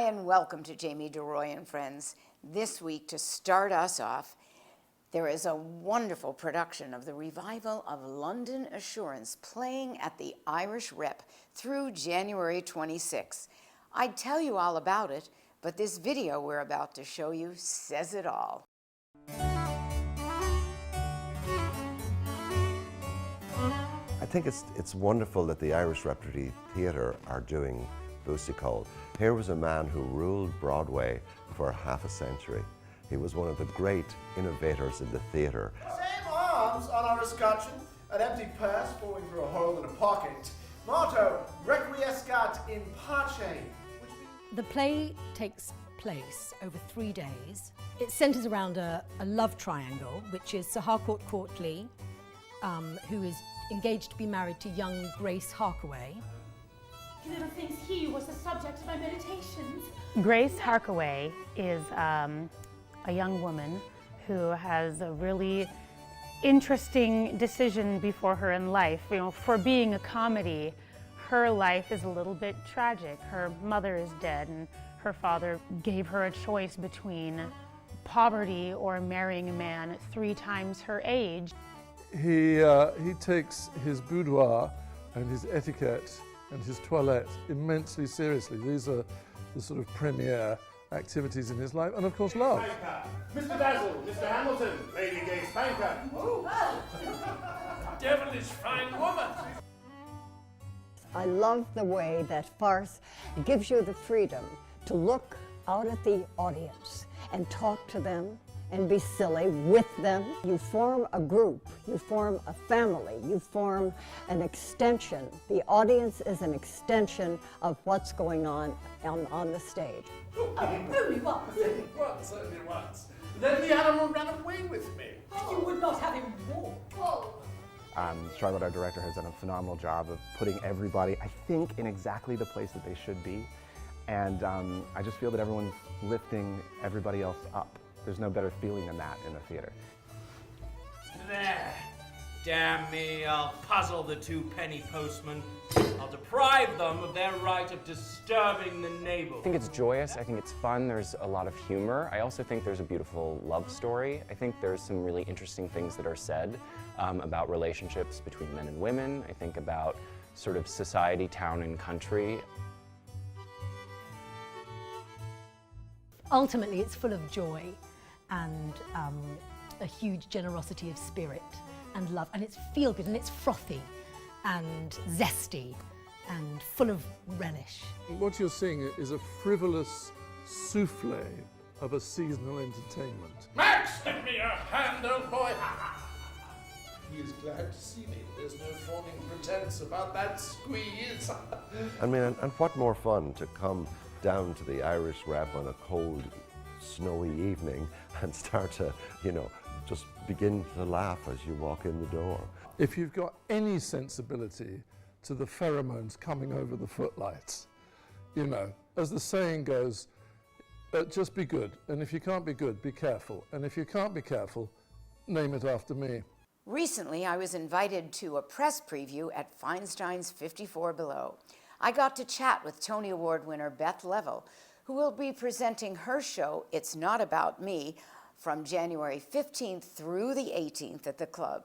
and welcome to Jamie deRoy and Friends. This week, to start us off, there is a wonderful production of the revival of London Assurance playing at the Irish Rep through January 26. I'd tell you all about it, but this video we're about to show you says it all. I think it's wonderful that the Irish Repertory Theatre are doing Boosie Cole. Here was a man who ruled Broadway for half a century. He was one of the great innovators in the theatre. Same arms on our escutcheon, an empty purse falling through a hole in a pocket. Motto, requiescat in pace. The play takes place over 3 days. It centres around a love triangle, which is Sir Harcourt Courtly, who is engaged to be married to young Grace Harkaway. You little thinks he was the subject of my meditations. Grace Harkaway is a young woman who has a really interesting decision before her in life. You know, for being a comedy, her life is a little bit tragic. Her mother is dead and her father gave her a choice between poverty or marrying a man 3 times her age. He takes his boudoir and his etiquette and his toilette immensely seriously. These are the sort of premier activities in his life, and of course love. Mr. Basil, Mr. Hamilton, Lady Gay Spanker. Devilish fine woman. I love the way that farce gives you the freedom to look out at the audience and talk to them and be silly with them. You form a group, you form a family, you form an extension. The audience is an extension of what's going on the stage. Only once. Only once. Then the animal ran away with me. You would not have him walk. Charlotte, our director, has done a phenomenal job of putting everybody, I think, in exactly the place that they should be. And I just feel that everyone's lifting everybody else up. There's no better feeling than that in the theater. There. Damn me, I'll puzzle the 2 penny postmen. I'll deprive them of their right of disturbing the neighborhood. I think it's joyous, I think it's fun, there's a lot of humor. I also think there's a beautiful love story. I think there's some really interesting things that are said about relationships between men and women. I think about sort of society, town, and country. Ultimately, it's full of joy and a huge generosity of spirit and love, and it's feel-good and it's frothy and zesty and full of relish. What you're seeing is a frivolous souffle of a seasonal entertainment. Max, give me a hand, old boy. He is glad to see me. There's no forming pretense about that squeeze. I mean, and what more fun to come down to the Irish Rep on a cold, snowy evening and start to, just begin to laugh as you walk in the door. If you've got any sensibility to the pheromones coming over the footlights, as the saying goes, just be good. And if you can't be good, be careful. And if you can't be careful, name it after me. Recently, I was invited to a press preview at Feinstein's 54 Below. I got to chat with Tony Award winner Beth Level, who will be presenting her show, It's Not About Me, from January 15th through the 18th at the club.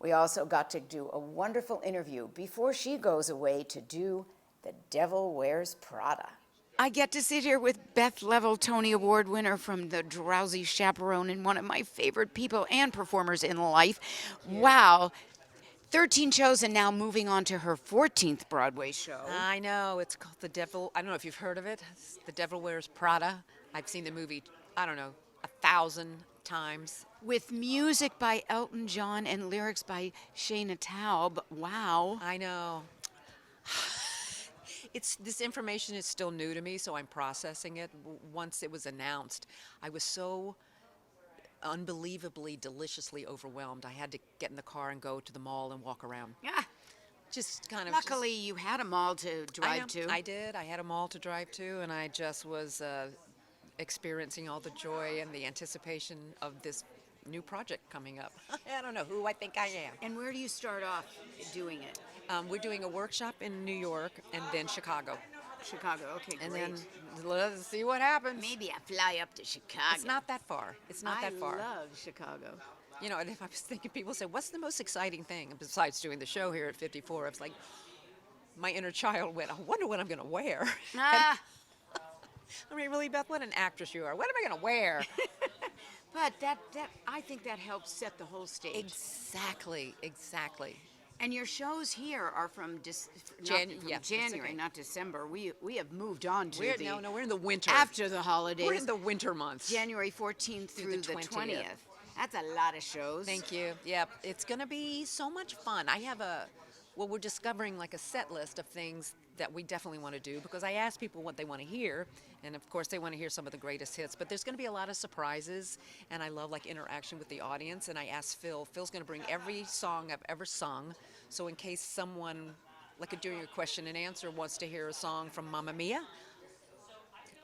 We also got to do a wonderful interview before she goes away to do The Devil Wears Prada. I get to sit here with Beth Level, Tony Award winner from The Drowsy Chaperone, and one of my favorite people and performers in life. Wow. 13 shows and now moving on to her 14th Broadway show. I know, it's called The Devil, I don't know if you've heard of it. It's The Devil Wears Prada. I've seen the movie, 1,000 times. With music by Elton John and lyrics by Shana Taub. Wow. I know. This information is still new to me, so I'm processing it. Once it was announced, I was so unbelievably, deliciously overwhelmed. I had to get in the car and go to the mall and walk around. Yeah. Just kind of. Luckily, you had a mall to drive to. I did. I had a mall to drive to, and I just was experiencing all the joy and the anticipation of this new project coming up. I don't know who I think I am. And where do you start off doing it? We're doing a workshop in New York and then Chicago. Chicago. Okay, And great. then let's see what happens. Maybe I fly up to Chicago. It's not that far. It's not that far. I love Chicago. You know, and if I was thinking, people say, what's the most exciting thing besides doing the show here at 54? I was like, my inner child went, I wonder what I'm going to wear. Ah. I mean, really, Beth, what an actress you are. What am I going to wear? But I think that helps set the whole stage. Exactly. And your shows here are from Yeah, that's January, okay. not December. We have moved on to we're in the winter. after the holidays. We're in the winter months. January 14th through the 20th. That's a lot of shows. Thank you. Yep, it's going to be so much fun. I have we're discovering like a set list of things that we definitely want to do, because I asked people what they want to hear, and of course they want to hear some of the greatest hits, but there's going to be a lot of surprises, and I love like interaction with the audience. And I asked Phil's going to bring every song I've ever sung, so in case someone, like during a question and answer, wants to hear a song from Mamma Mia,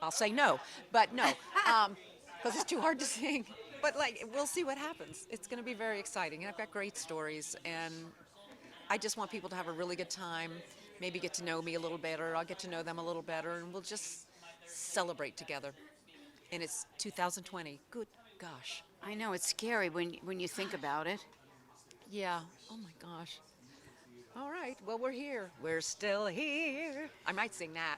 I'll say no, but no, because it's too hard to sing. But like, we'll see what happens. It's going to be very exciting, and I've got great stories, and I just want people to have a really good time, maybe get to know me a little better, I'll get to know them a little better, and we'll just celebrate together. And it's 2020. Good gosh. I know, it's scary when you think about it. Yeah. Oh my gosh. All right. Well, we're here. We're still here. I might sing that.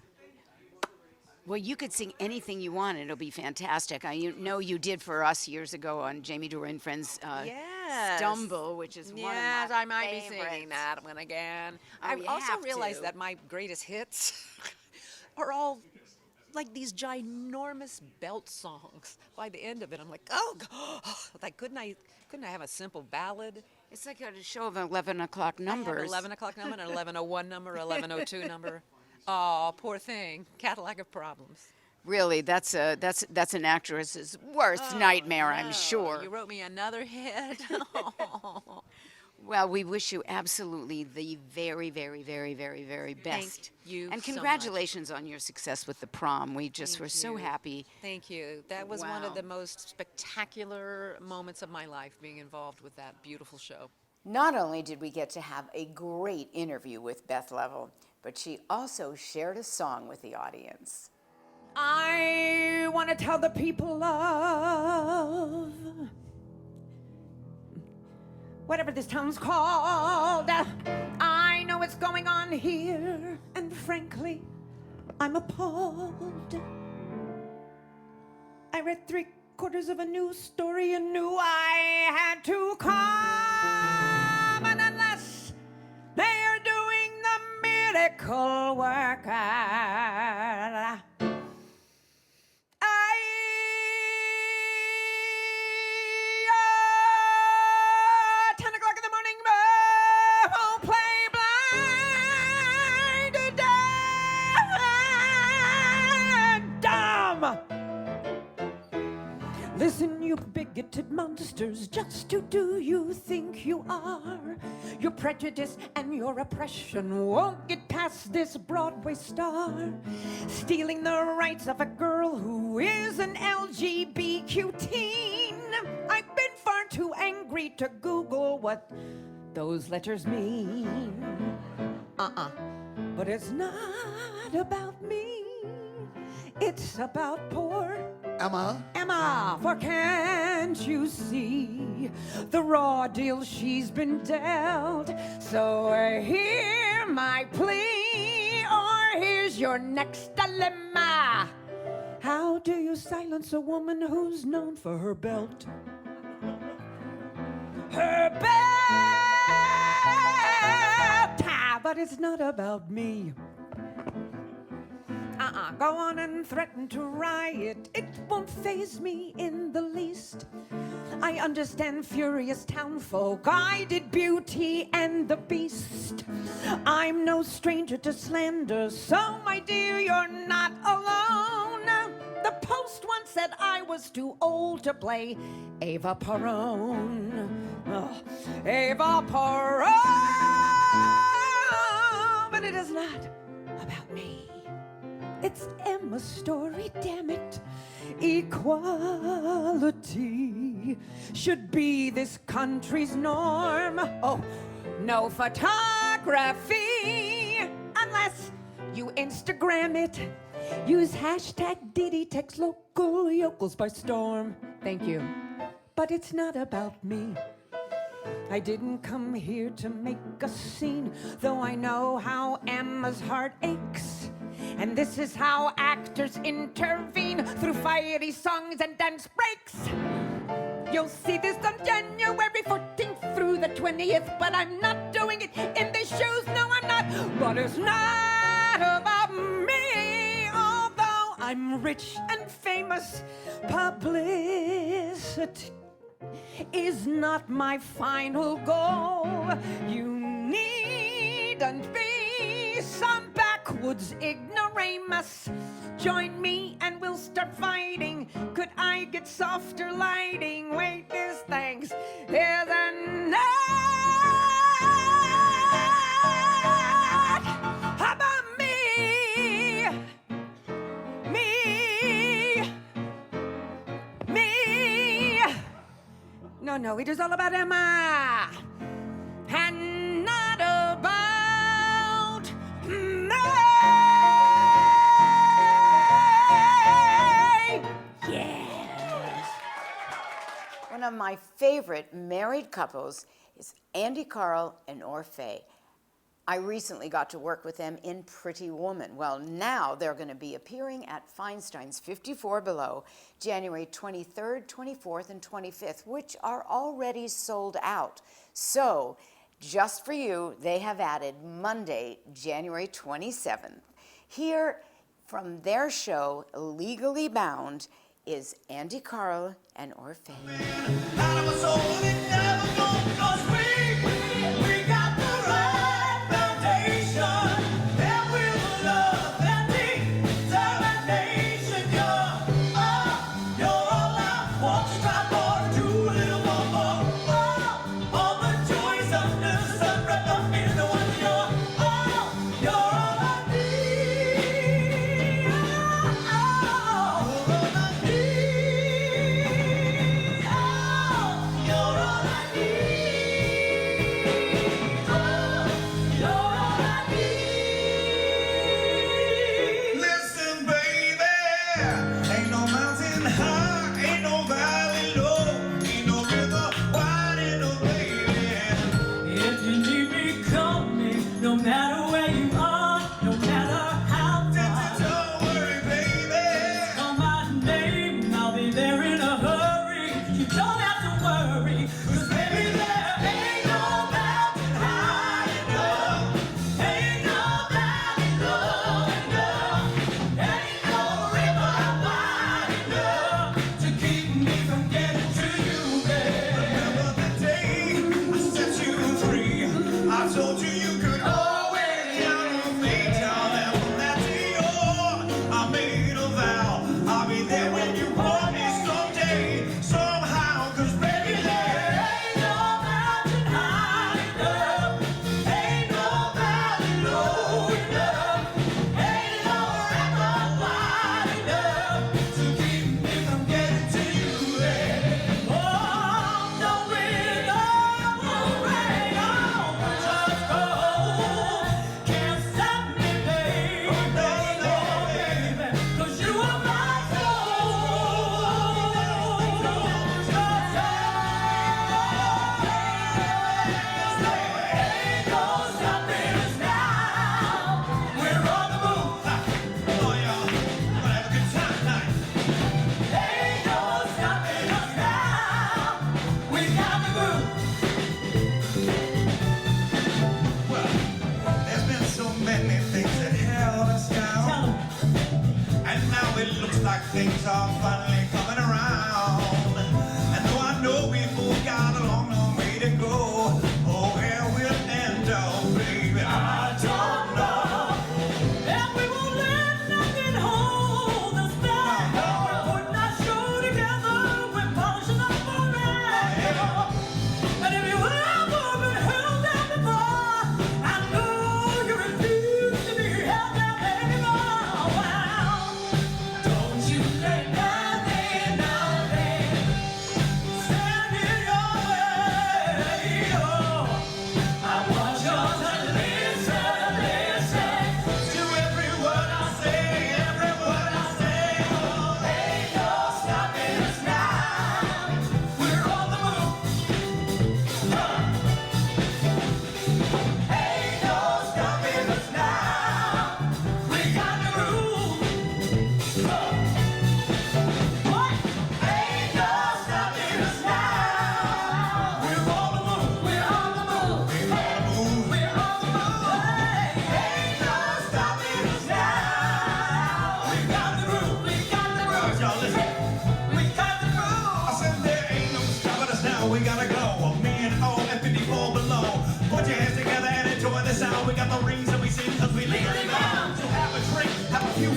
Well, you could sing anything you want. It'll be fantastic. I know you did for us years ago on Jamie DeRoy and Friends' Yes. Stumble, which is one of my Yes, I might be favorites. singing that one again. Oh, I've you also have realized to. that my greatest hits are all like these ginormous belt songs. By the end of it, I'm like, oh, like couldn't I have a simple ballad? It's like a show of 11 o'clock I numbers. have 11 o'clock number, an 11:01 number, 11:02 number. Oh, poor thing. Cadillac of problems. Really, that's an actress's worst nightmare, I'm sure. You wrote me another hit. Well, we wish you absolutely the very, very, very, very, very best. Thank you And so congratulations on your success with the prom. We just were so you. happy. Thank you. That was one Wow. of the most spectacular moments of my life, being involved with that beautiful show. Not only did we get to have a great interview with Beth Level, but she also shared a song with the audience. I want to tell the people of whatever this town's called. I know what's going on here, and frankly, I'm appalled. I read 3/4 of a news story and knew I had to come, and unless they're doing the miracle work, 10 o'clock in the morning, won't play blind and dumb. Listen, you bigoted monsters, just who do you think you are? Your prejudice and your oppression won't get past this Broadway star. Stealing the rights of a girl who is an LGBTQ teen. I've been far too angry to Google what those letters mean. But it's not about me. It's about poor Emma, for can't you see the raw deal she's been dealt? So hear my plea, or here's your next dilemma. How do you silence a woman who's known for her belt? Her belt! But it's not about me. Go on and threaten to riot. It won't faze me in the least. I understand furious townfolk. I did Beauty and the Beast. I'm no stranger to slander, so my dear, you're not alone. The Post once said I was too old to play Eva Perón. Oh, Eva Perón! But it is not about me. It's Emma's story, damn it. Equality should be this country's norm. Oh, no photography unless you Instagram it. Use hashtag Diddy takes local yokels by storm. Thank you. But it's not about me. I didn't come here to make a scene, though I know how Emma's heart aches. And this is how actors intervene through fiery songs and dance breaks. You'll see this on January 14th through the 20th, but I'm not doing it in these shoes, no I'm not. But it's not about me, although I'm rich and famous. Publicity is not my final goal. You needn't be some backwoods ignoramus. Join me and we'll start fighting. Could I get softer lighting? Wait, this thanks is enough. How about me? Me. No, it is all about Emma. And not about me. Yes. One of my favorite married couples is Andy Carl and Orfeh. I recently got to work with them in Pretty Woman. Well, now they're going to be appearing at Feinstein's 54 Below, January 23rd, 24th, and 25th, which are already sold out. So, just for you, they have added Monday, January 27th. Here, from their show, Legally Bound, is Andy Carl and Orfeh. Things are finally coming around. And though I know we've got a long, long way to go, oh, where we'll end up, baby, I don't know. And we won't let nothing hold us back. We're putting our show together, we're polishing up forever. And if you've ever been held down before, I know you refuse to be held down anymore. Well, don't you lay down there.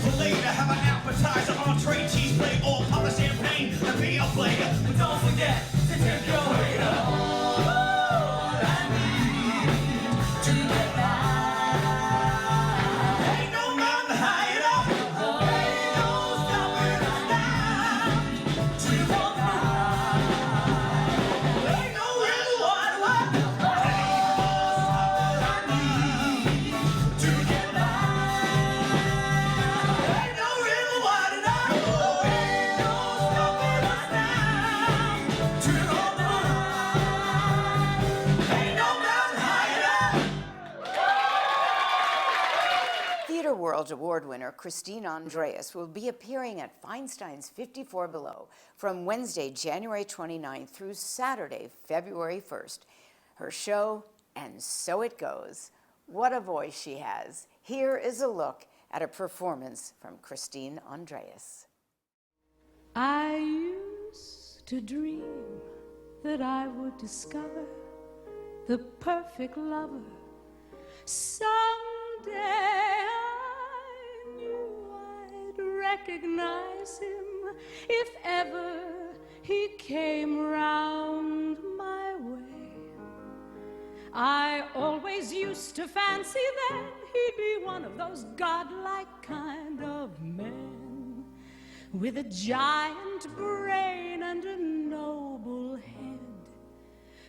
filet to have an appetizer, entree, cheese plate, or pop of champagne to be a player. But don't forget to tip your waiter. All I need to get by. Ain't no mountain high enough. Ain't no stopping us now. To walk by. Ain't no river wide enough. Theatre World Award winner Christine Andreas will be appearing at Feinstein's 54 Below from Wednesday, January 29th through Saturday, February 1st. Her show, And So It Goes. What a voice she has. Here is a look at a performance from Christine Andreas. I used to dream that I would discover the perfect lover. Someday I knew I'd recognize him if ever he came round my way. I always used to fancy that he'd be one of those godlike kind of men, with a giant brain and a noble head,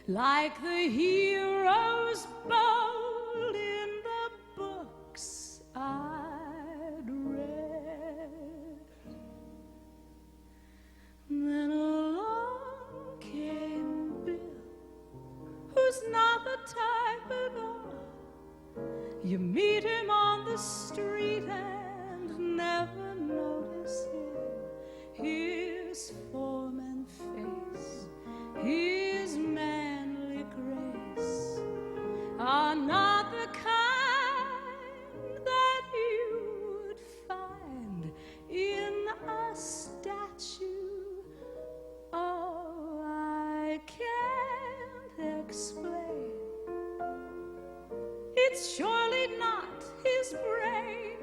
like the heroes bold in the books I'd read. Then along came Bill, who's not the type at all. You meet him on the street and never notice him. His form and face, his manly grace are not the kind that you'd find in a statue. Oh, I can't explain. It's surely not his brain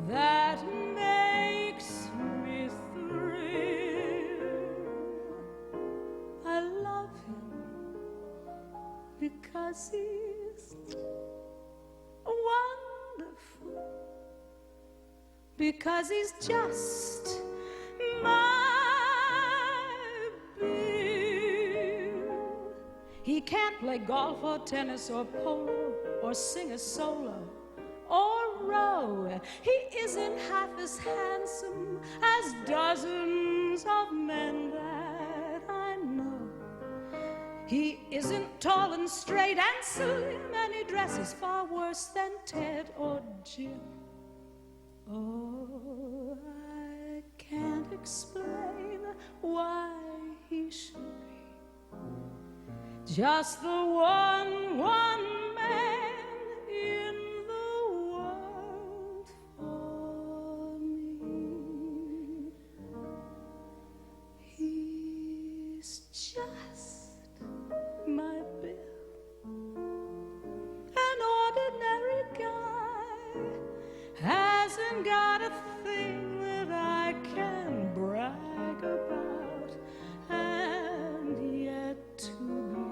that makes me thrill. I love him because he's wonderful, because he's just my Bill. He can't play golf or tennis or polo or sing a solo or row. He isn't half as handsome as dozens of men that I know. He isn't tall and straight and slim, and he dresses far worse than Ted or Jim. Oh, I can't explain why he should be just the one man in the world for me. He's just my Bill, an ordinary guy, hasn't got a thing that I can brag about, and yet to be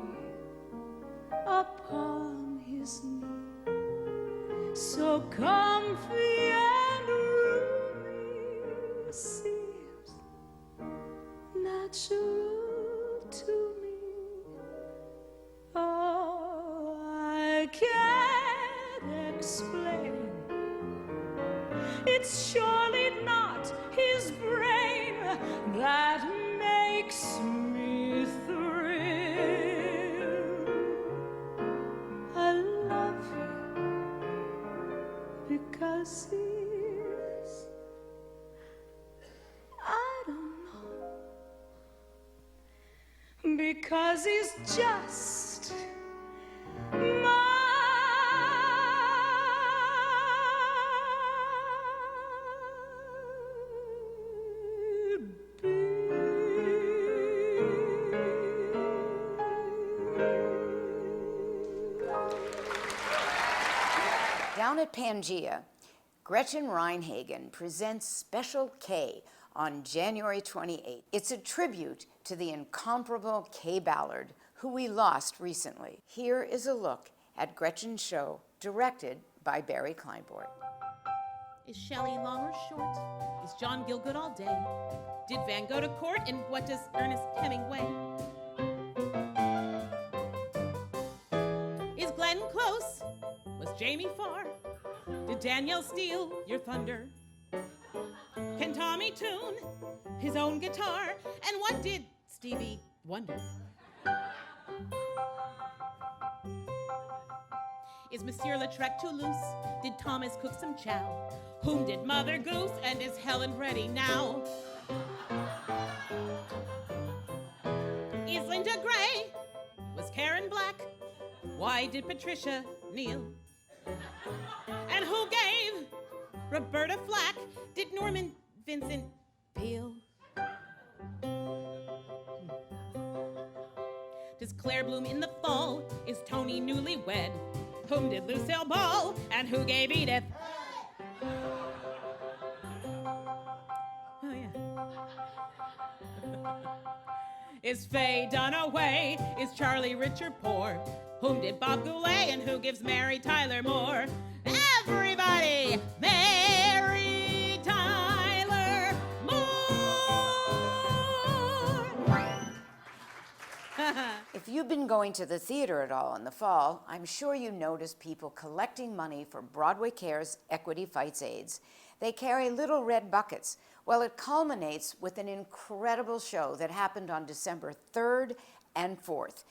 upon his knee, so comfy and roomy, seems natural to me. Oh, I can't explain. It's surely not his brain that makes me thrill. I love him because he's, I don't know, because he's just my Down at Pangea, Gretchen Reinhagen presents Special K on January 28th. It's a tribute to the incomparable Kay Ballard, who we lost recently. Here is a look at Gretchen's show, directed by Barry Kleinbort. Is Shelley long or short? Is John Gielgud all day? Did Van go to court? And what does Ernest Hemingway? Is Glenn close? Was Jamie far? Did Danielle steal your thunder? Can Tommy tune his own guitar? And what did Stevie wonder? Is Monsieur Lautrec too loose? Did Thomas cook some chow? Whom did Mother Goose? And is Helen ready now? Is Linda Gray? Was Karen black? Why did Patricia kneel? And who gave Roberta flack? Did Norman Vincent Peale? Does Claire bloom in the fall? Is Tony newlywed? Whom did Lucille Ball? And who gave Edith? Oh, yeah. Is Faye Dunaway? Is Charlie rich or poor? Whom did Bob Goulet? And who gives Mary Tyler Moore? Everybody! Mary Tyler Moore! If you've been going to the theater at all in the fall, I'm sure you noticed people collecting money for Broadway Cares Equity Fights AIDS. They carry little red buckets. Well, it culminates with an incredible show that happened on December 3rd and 4th.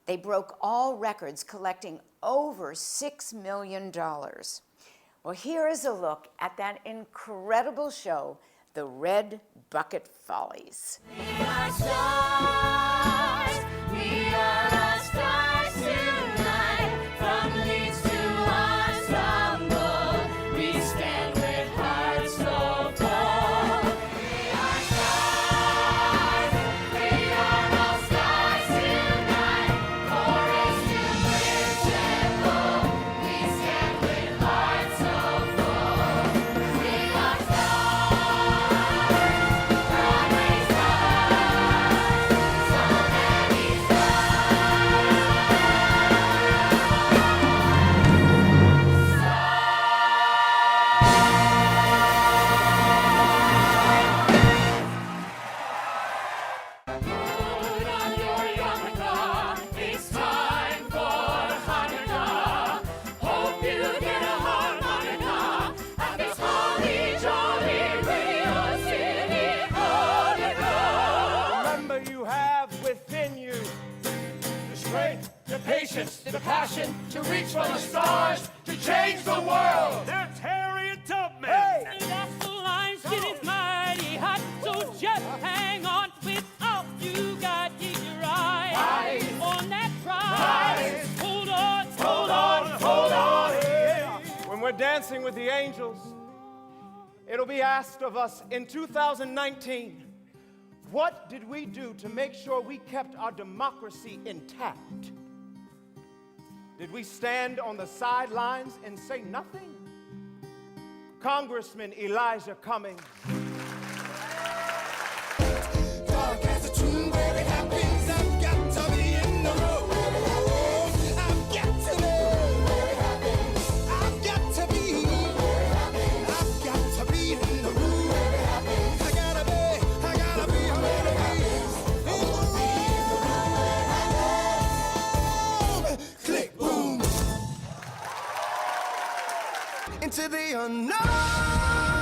They broke all records, collecting over $6 million. Well, here is a look at that incredible show, The Red Bucket Follies. We are stars. We are all stars tonight. From Leeds to Ensemble, we stand with hearts so full. We are stars. We are all stars tonight. Chorus to principal, we stand with hearts so full. We are stars. Broadway stars. So many Put on your yarmulke, it's time for Hanukkah. Hope you get a harmonica at this holly jolly Radio City Hanukkah. Remember, you have within you the strength, the patience, the passion to reach for the stars, to change the world. That's Harriet Tubman. Hey! That's the lines getting mighty hot, so just hang on with all you got. Keep your eyes on that prize. Hold on, Hold on, hold on. When we're dancing with the angels, it'll be asked of us in 2019, what did we do to make sure we kept our democracy intact? Did we stand on the sidelines and say nothing? Congressman Elijah Cummings. Dark as a tomb where it happens, I've got to be in the room. I've got to be where it happens. I've got to be where it happens. I've got to be in the room where it happens. I gotta be where it happens. In the room. Click, boom. Into the unknown.